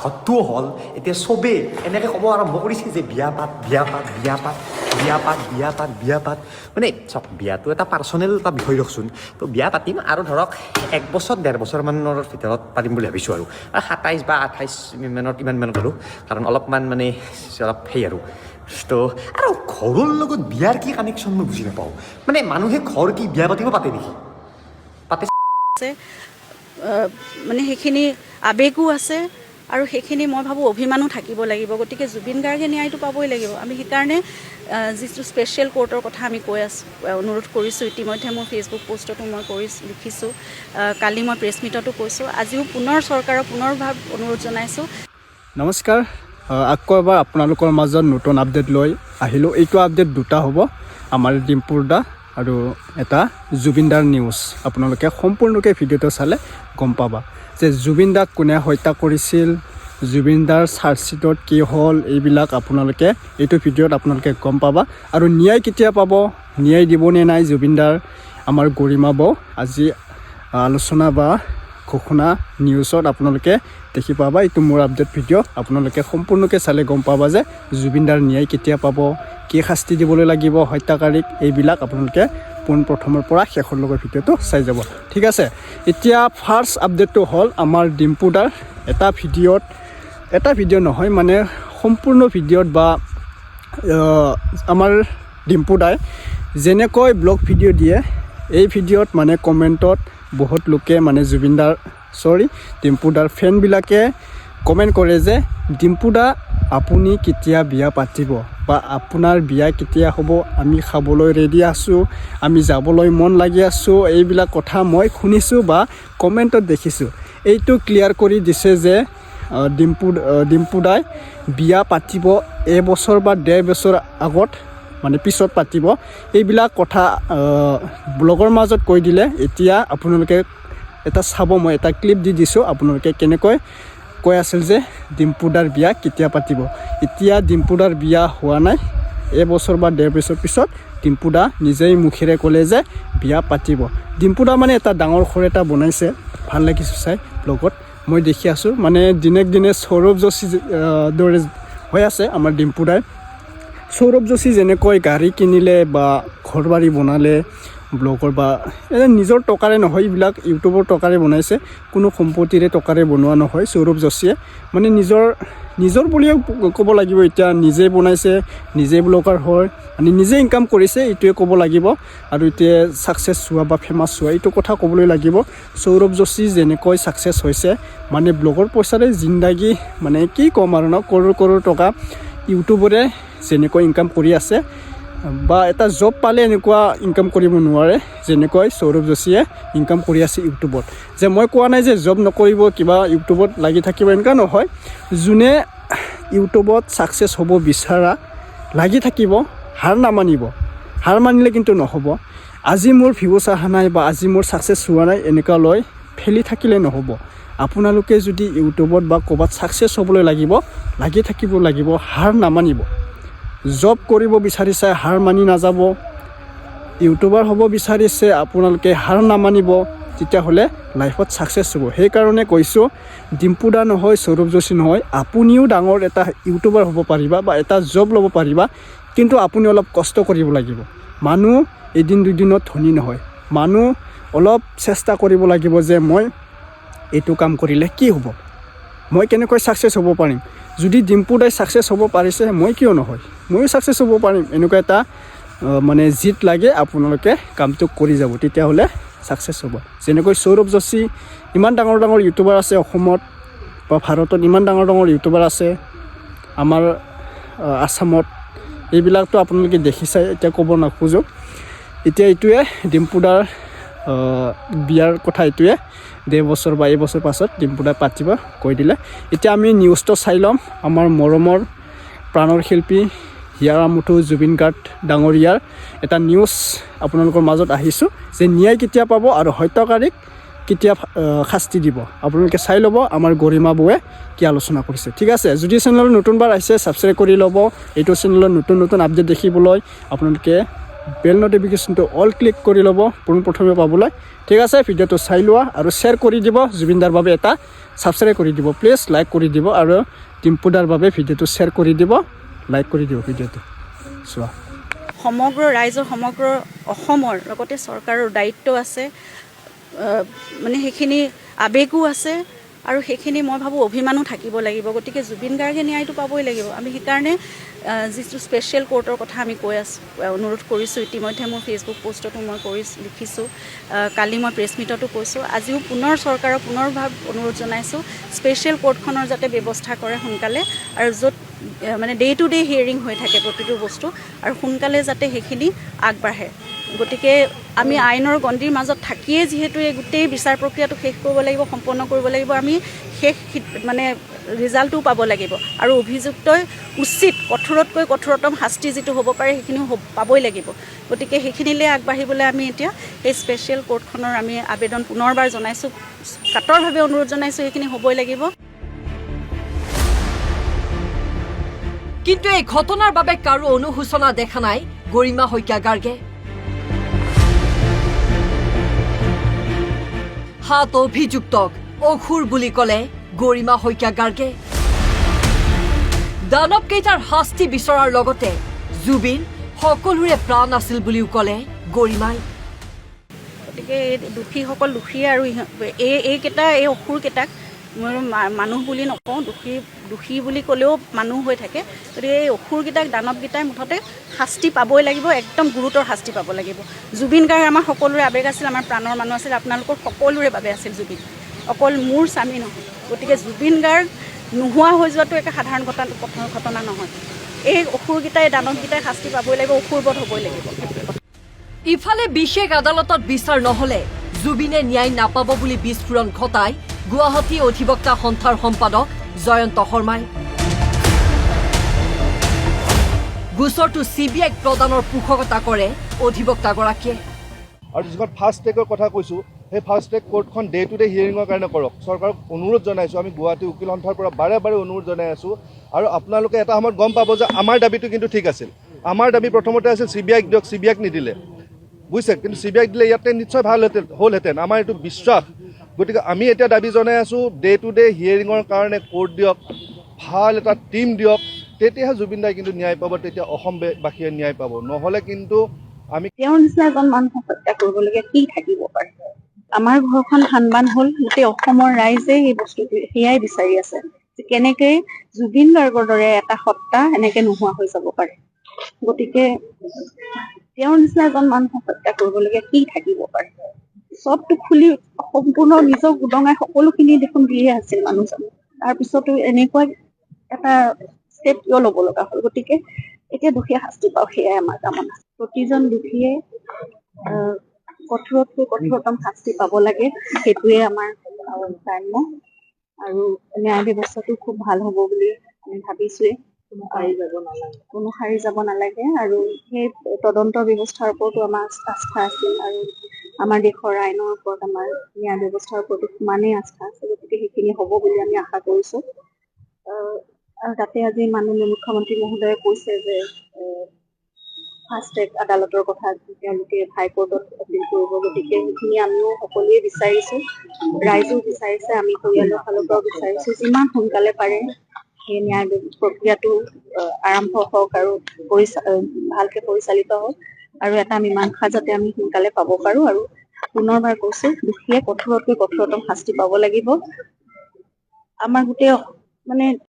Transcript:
ঘৰটো হ'ল এতিয়া চবেই এনেকৈ ক'ব আৰম্ভ কৰিছে যে বিয়া পাত মানে চাওক বিয়াটো এটা পাৰ্চনেল এটা বিষয় দিয়কচোন তো বিয়া পাতিম আৰু ধৰক 1 বছৰ 1.5 বছৰমানৰ ভিতৰত পাতিম বুলি ভাবিছোঁ আৰু 27 বা 28 মানত ইমান কৰোঁ কাৰণ অলপমান মানে অলপ সেই আৰু তো আৰু ঘৰৰ লগত বিয়াৰ কি কানেকশ্যন মই বুজি নাপাওঁ মানে মানুহে ঘৰ কি বিয়া পাতিব পাতে নেকি পাতে মানে সেইখিনি আৱেগো আছে আৰু সেইখিনি মই ভাবোঁ অভিমানো থাকিব লাগিব গতিকে জুবিন গাৰ্গে ন্যায়টো পাবই লাগিব আমি সেইকাৰণে যিটো স্পেচিয়েল কোৰ্টৰ কথা আমি কৈ আছোঁ অনুৰোধ কৰিছোঁ ইতিমধ্যে মোৰ ফেচবুক পোষ্টতো মই লিখিছোঁ কালি মই প্ৰেছ মিটতো কৈছোঁ আজিও পুনৰ চৰকাৰক পুনৰভাৱ অনুৰোধ জনাইছোঁ নমস্কাৰ আকৌ এবাৰ আপোনালোকৰ মাজত নতুন আপডেট লৈ আহিলোঁ এইটো আপডেট দুটা হ'ব আমাৰ ডিম্পুৰ দা আৰু এটা জুবিন দাৰ নিউজ আপোনালোকে সম্পূৰ্ণকৈ ভিডিঅ'টো চালে গম পাবা যে জুবিন দাক কোনে হত্যা কৰিছিল জুবিন দাৰ চাৰ্জশ্বিটত কি হ'ল এইবিলাক আপোনালোকে এইটো ভিডিঅ'ত আপোনালোকে গম পাবা আৰু ন্যায় কেতিয়া পাব ন্যায় দিবনে নাই জুবিন দাৰ আমাৰ গৰিমা বৌ আজি আলোচনা বা ঘোষণা নিউজত আপোনালোকে দেখি পাবা এইটো মোৰ আপডেট ভিডিঅ' আপোনালোকে সম্পূৰ্ণকৈ চালে গম পাবা যে জুবিন দাৰ ন্যায় কেতিয়া পাব কি শাস্তি দিবলৈ লাগিব হত্যাকাৰীক এইবিলাক আপোনালোকে পোনপ্ৰথমৰ পৰা শেষৰলৈকে ভিডিঅ'টো চাই যাব ঠিক আছে এতিয়া ফাৰ্ষ্ট আপডেটটো হ'ল আমাৰ ডিম্পু দাৰ এটা ভিডিঅ' নহয় মানে সম্পূৰ্ণ ভিডিঅ'ত বা আমাৰ ডিম্পু দাই যেনেকৈ ব্লগ ভিডিঅ' দিয়ে এই ভিডিঅ'ত মানে কমেণ্টত বহুত লোকে মানে ডিম্পু দাৰ ফেনবিলাকে কমেণ্ট কৰে যে ডিম্পু দা আপুনি কেতিয়া বিয়া পাতিব বা আপোনাৰ বিয়া কেতিয়া হ'ব আমি খাবলৈ ৰেডি আছোঁ আমি যাবলৈ মন লাগি আছোঁ এইবিলাক কথা মই শুনিছোঁ বা কমেণ্টত দেখিছোঁ এইটো ক্লিয়াৰ কৰি দিছে যে ডিম্পু দাই বিয়া পাতিব এবছৰ বা 1.5 বছৰ আগত মানে পিছত পাতিব এইবিলাক কথা ব্লগৰ মাজত কৈ দিলে এতিয়া আপোনালোকে এটা চাব মই এটা ক্লিপ দি দিছোঁ আপোনালোকে কেনেকৈ কৈ আছিল যে ডিম্পু দাৰ বিয়া কেতিয়া পাতিব এতিয়া ডিম্পু দাৰ বিয়া হোৱা নাই এবছৰ বা 1.5 বছৰ পিছত ডিম্পু দা নিজেই মুখেৰে ক'লে যে বিয়া পাতিব ডিম্পু দা মানে এটা ডাঙৰ ঘৰ এটা বনাইছে ভাল লাগিছে চাই ব্লগত মই দেখি আছোঁ মানে দিনে সৌৰভ যোশী দৰে হৈ আছে আমাৰ ডিম্পু দাই সৌৰভ যোশী যেনেকৈ গাড়ী কিনিলে বা ঘৰ বাৰী বনালে ব্লগৰ বা নিজৰ টকাৰে নহয় এইবিলাক ইউটিউবৰ টকাৰে বনাইছে কোনো সম্পত্তিৰে টকাৰে বনোৱা নহয় সৌৰভ যোশীয়ে মানে নিজৰ বুলিও ক'ব লাগিব এতিয়া নিজে বনাইছে নিজে ব্লগাৰ হয় মানে নিজে ইনকাম কৰিছে এইটোৱে ক'ব লাগিব আৰু এতিয়া ছাকচেছ হোৱা বা ফেমাছ হোৱা এইটো কথা ক'বলৈ লাগিব সৌৰভ যোশী যেনেকৈ ছাকচেছ হৈছে মানে ব্লগৰ পইচাৰে জিন্দাগী মানে কি ক'ম আৰু ন কৰোৰ টকা ইউটিউবৰে যেনেকৈ ইনকাম কৰি আছে বা এটা জব পালে এনেকুৱা ইনকাম কৰিব নোৱাৰে যেনেকৈ সৌৰভ যোশীয়ে ইনকাম কৰি আছে ইউটিউবত যে মই কোৱা নাই যে জব নকৰিব কিবা ইউটিউবত লাগি থাকিব এনেকুৱা নহয় যোনে ইউটিউবত ছাকচেছ হ'ব বিচাৰা লাগি থাকিব হাৰ মানিলে কিন্তু নহ'ব আজি মোৰ ভিউজ অহা নাই বা আজি মোৰ ছাকচেছ হোৱা নাই এনেকুৱা লৈ ফেলি থাকিলে নহ'ব আপোনালোকে যদি ইউটিউবত বা ক'ৰবাত ছাকচেছ হ'বলৈ লাগি থাকিব লাগিব হাৰ নামানিব জব কৰিব বিচাৰিছে হাৰ মানি নাযাব ইউটিউবাৰ হ'ব বিচাৰিছে আপোনালোকে হাৰ নামানিব তেতিয়াহ'লে লাইফত ছাকচেছ হ'ব সেইকাৰণে কৈছোঁ ডিম্পু দা নহয় সৌৰভ যোশী নহয় আপুনিও ডাঙৰ এটা ইউটিউবাৰ হ'ব পাৰিবা বা এটা জব ল'ব পাৰিবা কিন্তু আপুনি অলপ কষ্ট কৰিব লাগিব মানুহ এদিন দুদিনত ধনী নহয় মানুহ অলপ চেষ্টা কৰিব লাগিব যে মই এইটো কাম কৰিলে কি হ'ব মই কেনেকৈ ছাকচেছ হ'ব পাৰিম যদি ডিম্পু দাই ছাকচেছ হ'ব পাৰিছে মই কিয় নহয় ময়ো ছাকচেছ হ'ব পাৰিম এনেকুৱা এটা মানে জিত লাগে আপোনালোকে কামটো কৰি যাব তেতিয়াহ'লে ছাকচেছ হ'ব যেনেকৈ সৌৰভ যোশী ইমান ডাঙৰ ইউটিউবাৰ আছে অসমত বা ভাৰতত ইমান ডাঙৰ ইউটিউবাৰ আছে আমাৰ আসামত এইবিলাকতো আপোনালোকে দেখিছে এতিয়া ক'ব নোখোজোঁ এতিয়া এইটোৱে ডিম্পু দাৰ বিয়াৰ কথা এইটোৱে 1.5 বছৰ বা 1 বছৰ পাছত ডিম্পু দাই পাতিব কৈ দিলে এতিয়া আমি নিউজটো চাই ল'ম আমাৰ মৰমৰ প্ৰাণৰ শিল্পী হিয়াৰ আমঠু জুবিন গাৰ্গ ডাঙৰীয়াৰ এটা নিউজ আপোনালোকৰ মাজত আহিছোঁ যে ন্যায় কেতিয়া পাব আৰু হত্যাকাৰীক কেতিয়া শাস্তি দিব আপোনালোকে চাই ল'ব আমাৰ গৰিমা বৌৱে কি আলোচনা কৰিছে ঠিক আছে যদি চেনেলত নতুনবাৰ আহিছে ছাবস্ক্ৰাইব কৰি ল'ব এইটো চেনেলত নতুন আপডেট দেখিবলৈ আপোনালোকে বেল নটিফিকেশ্যনটো অল ক্লিক কৰি ল'ব পোনপ্ৰথমে পাবলৈ ঠিক আছে ভিডিঅ'টো চাই লোৱা আৰু শ্বেয়াৰ কৰি দিব জুবিনদাৰ বাবে এটা ছাবস্ক্ৰাইব কৰি দিব প্লিজ লাইক কৰি দিব আৰু টিম্পুদাৰ বাবে ভিডিঅ'টো শ্বেয়াৰ কৰি দিব লাইক কৰি দিব ভিডিঅ'টো চোৱা সমগ্ৰ ৰাইজৰ সমগ্ৰ অসমৰ লগতে চৰকাৰৰ দায়িত্ব আছে মানে সেইখিনি আৱেগো আছে আৰু সেইখিনি মই ভাবোঁ অভিমানো থাকিব লাগিব গতিকে জুবিন গাৰ্গে ন্যায়টো পাবই লাগিব আমি সেইকাৰণে যিটো স্পেচিয়েল কোৰ্টৰ কথা আমি কৈ আছোঁ অনুৰোধ কৰিছোঁ ইতিমধ্যে মোৰ ফেচবুক পষ্টতো মই লিখিছোঁ কালি মই প্ৰেছ মিটতো কৈছোঁ আজিও পুনৰ চৰকাৰক পুনৰভাৱ অনুৰোধ জনাইছোঁ স্পেচিয়েল কোৰ্টখনৰ যাতে ব্যৱস্থা কৰে সোনকালে আৰু য'ত মানে ডে টু ডে হিয়াৰিং হৈ থাকে প্ৰতিটো বস্তু আৰু সোনকালে যাতে সেইখিনি আগবাঢ়ে গতিকে আমি আইনৰ গণ্ডিৰ মাজত থাকিয়ে যিহেতু এই গোটেই বিচাৰ প্ৰক্ৰিয়াটো শেষ কৰিব লাগিব সম্পন্ন কৰিব লাগিব আমি শেষ মানে ৰিজাল্টটোও পাব লাগিব আৰু অভিযুক্তই উচিত কঠোৰতকৈ কঠোৰতম শাস্তি যিটো হ'ব পাৰে সেইখিনিও পাবই লাগিব গতিকে সেইখিনিলৈ আগবাঢ়িবলৈ আমি এতিয়া এই স্পেচিয়েল কোৰ্টখনৰ আমি আবেদন পুনৰবাৰ জনাইছোঁ কাতৰভাৱে অনুৰোধ জনাইছোঁ সেইখিনি হ'বই লাগিব কিন্তু এই ঘটনাৰ বাবে কাৰো অনুশোচনা দেখা নাই গৰিমা শইকীয়া গাৰ্গে হাত অভিযুক্তক অসুৰ বুলি ক'লে গৰিমা শইকীয়া গাৰ্গে দানৱ কেইটাৰ শাস্তি বিচৰাৰ লগতে জুবিন সকলোৰে প্ৰাণ আছিল বুলিও ক'লে গৰিমাই গতিকে এই দোষীসকল দোষী আৰু এইকেইটা এই অসুৰকেইটাক মই মানুহ বুলি নকওঁ দোষী বুলি ক'লেও মানুহ হৈ থাকে গতিকে এই অসুৰকেইটাক দানৱকেইটাই মুঠতে শাস্তি পাবই লাগিব একদম গুৰুতৰ শাস্তি পাব লাগিব জুবিন গাৰ্গ আমাৰ সকলোৰে আৱেগ আছিল আমাৰ প্ৰাণৰ মানুহ আছিল আপোনালোকৰ সকলোৰে বাবে আছিল জুবিন অকল মোৰ স্বামী নহয় গতিকে জুবিন গাৰ্গ নোহোৱা হৈ যোৱাটো একে সাধাৰণ ঘটনা নহয় এই অসুৰকেইটাই দানৱকেইটাই শাস্তি পাবই লাগিব অসুৰবধ হ'বই লাগিব ইফালে বিশেষ আদালতত বিচাৰ নহ'লে জুবিনে ন্যায় নাপাব বুলি বিস্ফোৰণ ঘটাই গুৱাহাটী অধিবক্তা সন্থাৰ সম্পাদক জয়ন্ত শৰ্মাই গোচৰটো CBIক প্ৰদানৰ পোষকতা কৰে অধিবক্তাগৰাকীয়ে আৰু যিখন ফাষ্ট ট্ৰেকৰ কথা কৈছোঁ সেই ফাষ্ট ট্ৰেক কোৰ্টখন ডে টু ডে হিয়াৰিঙৰ কাৰণে কৰক চৰকাৰক অনুৰোধ জনাইছোঁ আমি গুৱাহাটী উকিল সন্থাৰ পৰা বাৰে বাৰে অনুৰোধ জনাই আছোঁ আৰু আপোনালোকে এটা সময়ত গম পাব যে আমাৰ দাবীটো কিন্তু ঠিক আছিল আমাৰ দাবী প্ৰথমতে আছিল CBIক দিয়ক CBIক নিদিলে বুজিছে কিন্তু CBIক দিলে ইয়াতে নিশ্চয় ভাল হ'লহেঁতেন আমাৰ এইটো বিশ্বাস গতিকে আমি এতিয়া দাবী জনাই আছোঁ ডে টু ডে হিয়াৰিঙৰ কাৰণে কোৰ্ট দিয়ক ভাল এটা টিম দিয়ক তেতিয়াহে জুবিন দাই কিন্তু ন্যায় পাব তেতিয়া অসমবাসীয়ে ন্যায় পাব নহ'লে কিন্তু আমি তেওঁৰ নিচিনা এজন মানুহক হত্যা কৰিবলগীয়া কি থাকিব পাৰে আমাৰ ঘৰখন সানবান হ'ল গোটেই অসমৰ ৰাইজে এই বস্তুটো সেয়াই বিচাৰি আছে যে কেনেকৈ জুবিন গাৰ্গৰ দৰে এটা সত্তা এনেকৈ নোহোৱা হৈ যাব পাৰে গতিকে তেওঁৰ নিচিনা এজন মানুহক হত্যা কৰিবলগীয়া কি থাকিব পাৰে চবটো খুলি সম্পূৰ্ণ নিজক উদঙাই সকলোখিনি দেখোন দিয়ে আছিল মানুহজনে তাৰপিছতো এনেকুৱা এটা ষ্টেপ কিয় ল'ব লগা হ'ল গতিকে এতিয়া দোষীয়ে শাস্তি পাওক সেয়াই আমাৰ কামনা প্ৰতিজন দোষীয়ে কঠোৰতকৈ কঠোৰতম শাস্তি পাব লাগে সেইটোৱে আমাৰ কাম্য আৰু ন্যায় ব্যৱস্থাটো খুব ভাল হ'ব বুলি আমি ভাবিছোৱেই কোনো সাৰি যাব নালাগে আৰু সেই তদন্ত ব্যৱস্থাৰ ওপৰতো আমাৰ আস্থা আছিল আৰু আমাৰ দেশৰ আইনৰ ওপৰত আমাৰ ন্যায় ব্যৱস্থাৰ ওপৰতো সিমানেই আস্থা আছে গতিকে সেইখিনি হ'ব বুলি আমি আশা কৰিছোঁ আৰু তাতে আজি মাননীয় মুখ্যমন্ত্ৰী মহোদয়ে কৈছে যে ফাষ্ট ট্ৰেক আদালতৰ কথা তেওঁলোকে হাইকোৰ্টত এপিল কৰিব গতিকে সেইখিনি আমিও সকলোৱে বিচাৰিছোঁ ৰাইজেও বিচাৰিছে আমি পৰিয়ালৰ ফালৰ পৰাও বিচাৰিছোঁ যিমান সোনকালে পাৰে সেই ন্যায় প্ৰক্ৰিয়াটো আৰম্ভ হওক আৰু ভালকে পৰিচালিত হওক আৰু এটা মীমাংসা যাতে আমি সোনকালে পাব পাৰোঁ আৰু পুনৰবাৰ কৈছোঁ দোষীয়ে কঠোৰতকৈ কঠোৰতম শাস্তি পাব লাগিব আমাৰ গোটেই মানে